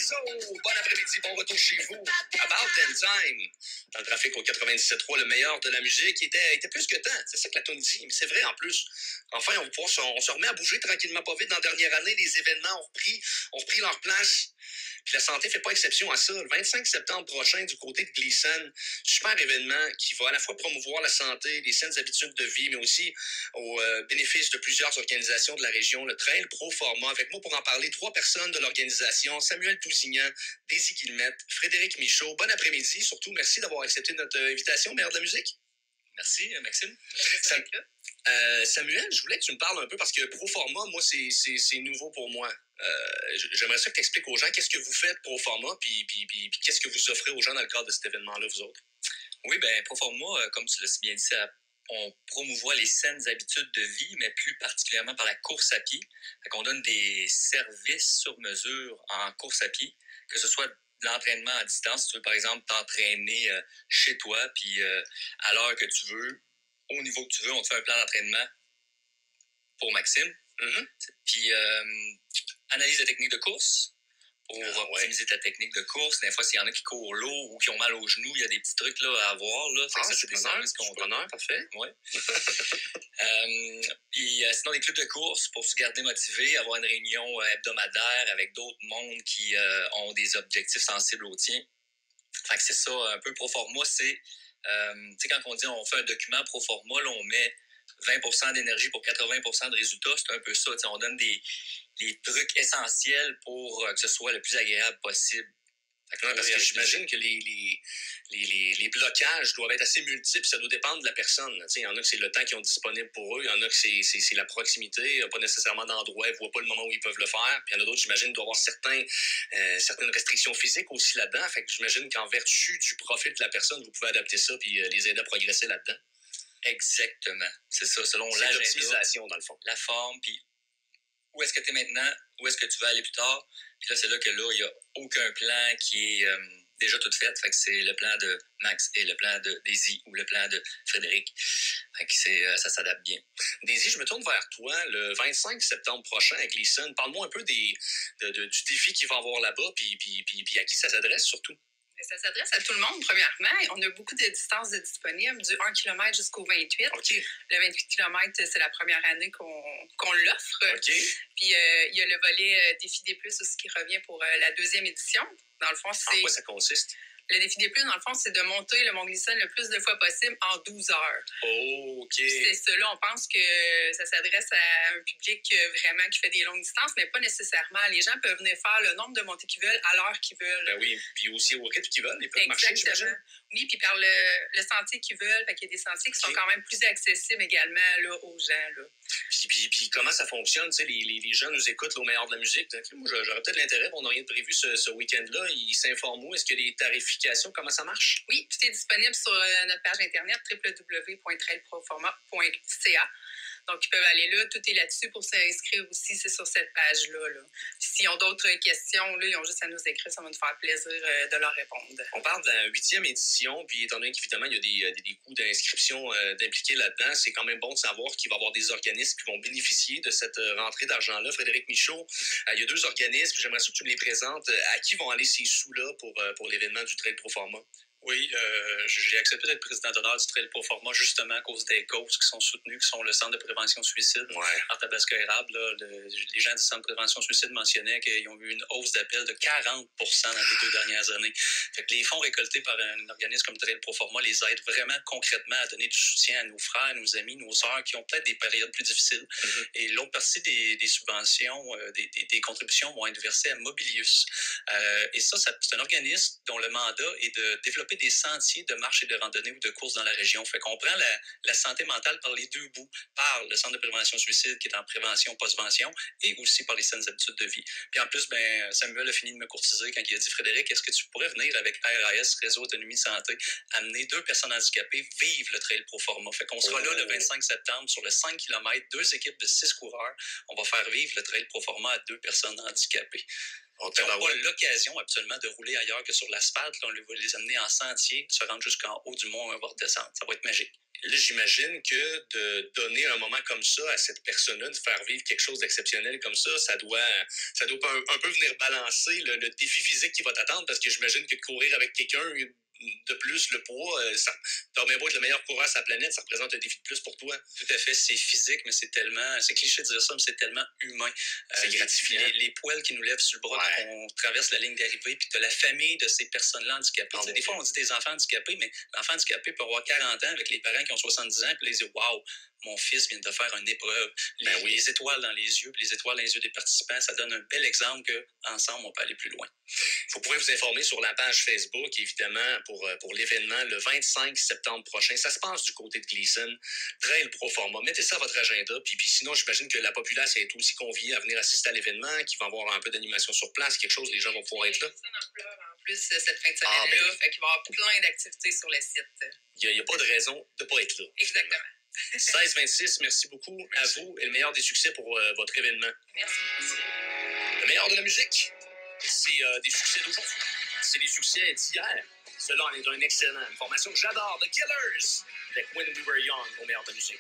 Ciseaux. Bon après-midi, bon retour chez vous. About Damn Time. Dans le trafic au 97.3, le meilleur de la musique était plus que temps. C'est ça que la tune dit, mais c'est vrai en plus. Enfin, on se remet à bouger tranquillement pas vite. Dans la dernière année, les événements ont repris leur place. Puis la santé fait pas exception à ça. Le 25 septembre prochain, du côté de Gleason, super événement qui va à la fois promouvoir la santé, les saines habitudes de vie, mais aussi au bénéfice de plusieurs organisations de la région, le Trail Pro Format. Avec moi pour en parler, 3 personnes de l'organisation, Samuel Tousignan, Daisy Guillemette, Frédéric Michaud. Bon après-midi. Surtout, merci d'avoir accepté notre invitation, Meilleur de la musique. Merci, Maxime. Samuel, je voulais que tu me parles un peu parce que Proforma, moi, c'est nouveau pour moi. J'aimerais ça que tu expliques aux gens qu'est-ce que vous faites Proforma, puis qu'est-ce que vous offrez aux gens dans le cadre de cet événement-là, vous autres. Oui, bien, Proforma, comme tu l'as si bien dit, on promouvoit les saines habitudes de vie, mais plus particulièrement par la course à pied. Fait qu'on donne des services sur mesure en course à pied, que ce soit de l'entraînement à distance, si tu veux, par exemple, t'entraîner chez toi, puis à l'heure que tu veux, au niveau que tu veux, on te fait un plan d'entraînement pour Maxime. Mm-hmm. Puis, analyse de technique de course pour optimiser ta technique de course. Des fois, s'il y en a qui courent lourd ou qui ont mal aux genoux, il y a des petits trucs là, à avoir. Là. Ça, c'est des services qu'on donne. Parfait. Oui. Puis, sinon, des clubs de course pour se garder motivé, avoir une réunion hebdomadaire avec d'autres mondes qui ont des objectifs sensibles aux tiens. Fait que c'est ça, un peu Proforma, c'est... tu sais, quand on dit on fait un document Proforma, là, on met 20% d'énergie pour 80% de résultats. C'est un peu ça. On donne les trucs essentiels pour que ce soit le plus agréable possible. Parce que j'imagine que les blocages doivent être assez multiples. Ça doit dépendre de la personne. Il y en a que c'est le temps qu'ils ont disponible pour eux. Il y en a que c'est la proximité. Il n'y a pas nécessairement d'endroit. Ils ne voient pas le moment où ils peuvent le faire. Puis il y en a d'autres, j'imagine, doivent avoir certaines restrictions physiques aussi là-dedans. Fait que j'imagine qu'en vertu du profil de la personne, vous pouvez adapter ça puis les aider à progresser là-dedans. Exactement. C'est ça, selon l'agenda. C'est l'optimisation, dans le fond. La forme, puis où est-ce que tu es maintenant, où est-ce que tu vas aller plus tard. Puis là, c'est là que là, il n'y a aucun plan qui est déjà tout fait. Fait que c'est le plan de Max et le plan de Daisy ou le plan de Frédéric. Fait que ça s'adapte bien. Daisy, je me tourne vers toi. Le 25 septembre prochain à Gleason, parle-moi un peu du défi qu'il va y avoir là-bas, puis à qui ça s'adresse surtout. Ça s'adresse à tout le monde, premièrement. On a beaucoup de distances disponibles, du 1 km jusqu'au 28. Okay. Le 28 km, c'est la première année qu'on l'offre. Okay. Puis, il y a le volet Défi des Plus aussi qui revient pour la 2e édition. Dans le fond, c'est... En quoi ça consiste? Le Défi des Plus, dans le fond, c'est de monter le Mont Gleason le plus de fois possible en 12 heures. Oh, OK. Puis c'est ça, là, on pense que ça s'adresse à un public vraiment qui fait des longues distances, mais pas nécessairement. Les gens peuvent venir faire le nombre de montées qu'ils veulent à l'heure qu'ils veulent. Ben oui, puis aussi au rythme qu'ils veulent. Ils peuvent marcher, j'imagine. Oui, puis par le sentier qu'ils veulent. Fait qu'il y a des sentiers qui sont quand même plus accessibles également là, aux gens. Là. Puis comment ça fonctionne? Les gens nous écoutent là, au meilleur de la musique. Moi, j'aurais peut-être l'intérêt. On n'a rien de prévu ce week-end-là. Ils s'informent où? Est-ce qu'il y a des tarifications? Comment ça marche? Oui, tout est disponible sur notre page Internet www.trailproforma.ca. Donc, ils peuvent aller là. Tout est là-dessus pour s'inscrire aussi. C'est sur cette page-là. Là. S'ils ont d'autres questions, là, ils ont juste à nous écrire. Ça va nous faire plaisir de leur répondre. On parle de la 8e édition. Puis, étant donné qu'évidemment, il y a des coûts d'inscription d'impliquer là-dedans, c'est quand même bon de savoir qu'il va y avoir des organismes qui vont bénéficier de cette rentrée d'argent-là. Frédéric Michaud, il y a 2 organismes. J'aimerais ça que tu me les présentes. À qui vont aller ces sous-là pour l'événement du Trail Proforma? Oui, j'ai accepté d'être président d'honneur du Trail Proforma justement à cause des causes qui sont soutenues, qui sont le Centre de prévention suicide, Arthabasca Érable. Les gens du Centre de prévention suicide mentionnaient qu'ils ont eu une hausse d'appel de 40% dans les 2 dernières années. Fait que les fonds récoltés par un organisme comme Trail Proforma les aident vraiment concrètement à donner du soutien à nos frères, nos amis, nos sœurs qui ont peut-être des périodes plus difficiles. Mm-hmm. Et l'autre partie des subventions, des contributions vont être versées à Mobilius. Et ça, c'est un organisme dont le mandat est de développer des sentiers de marche et de randonnée ou de course dans la région. Fait qu'on prend la santé mentale par les 2 bouts, par le Centre de prévention suicide qui est en prévention postvention et aussi par les saines habitudes de vie. Puis en plus, Samuel a fini de me courtiser quand il a dit « Frédéric, est-ce que tu pourrais venir avec RAS, Réseau Autonomie Santé, amener 2 personnes handicapées vivre le Trail Proforma? » Fait qu'on sera là le 25 septembre sur le 5 km, 2 équipes de 6 coureurs. On va faire vivre le Trail Proforma à 2 personnes handicapées. On n'a pas l'occasion absolument de rouler ailleurs que sur l'asphalte. Là, on va les amener en sentier, se rendre jusqu'en haut du mont, on va redescendre. Ça va être magique. Là, j'imagine que de donner un moment comme ça à cette personne-là, de faire vivre quelque chose d'exceptionnel comme ça doit un peu venir balancer le défi physique qui va t'attendre, parce que j'imagine que de courir avec quelqu'un de plus, le poids, t'as bien beau être le meilleur coureur sur la planète, ça représente un défi de plus pour toi. Tout à fait, c'est physique, mais c'est cliché de dire ça, mais c'est tellement humain. C'est gratifiant. Les poils qui nous lèvent sur le bras quand on traverse la ligne d'arrivée, puis t'as la famille de ces personnes-là handicapées. Des fois, on dit des enfants handicapés, mais l'enfant handicapé peut avoir 40 ans avec les parents qui ont 70 ans, puis ils disent « Wow, mon fils vient de faire une épreuve. » Les étoiles dans les yeux, puis les étoiles dans les yeux des participants, ça donne un bel exemple qu'ensemble, on peut aller plus loin. Vous pouvez vous informer sur la page Facebook, évidemment, pour l'événement le 25 septembre prochain. Ça se passe du côté de Gleason. Trail Pro Forma. Mettez ça à votre agenda. Puis sinon, j'imagine que la populace est aussi conviée à venir assister à l'événement, qu'il va y avoir un peu d'animation sur place, quelque chose, les gens vont pouvoir être là. En plus, cette fin de semaine-là, fait qu'il va y avoir plein d'activités sur le site. Il n'y a pas de raison de ne pas être là. Exactement. 16-26, merci beaucoup à vous et le meilleur des succès pour votre événement. Merci. Le meilleur de la musique, c'est des succès d'aujourd'hui. C'est des succès d'hier. Cela en est un excellent. Une formation que j'adore, The Killers, avec When We Were Young, au meilleur de la musique.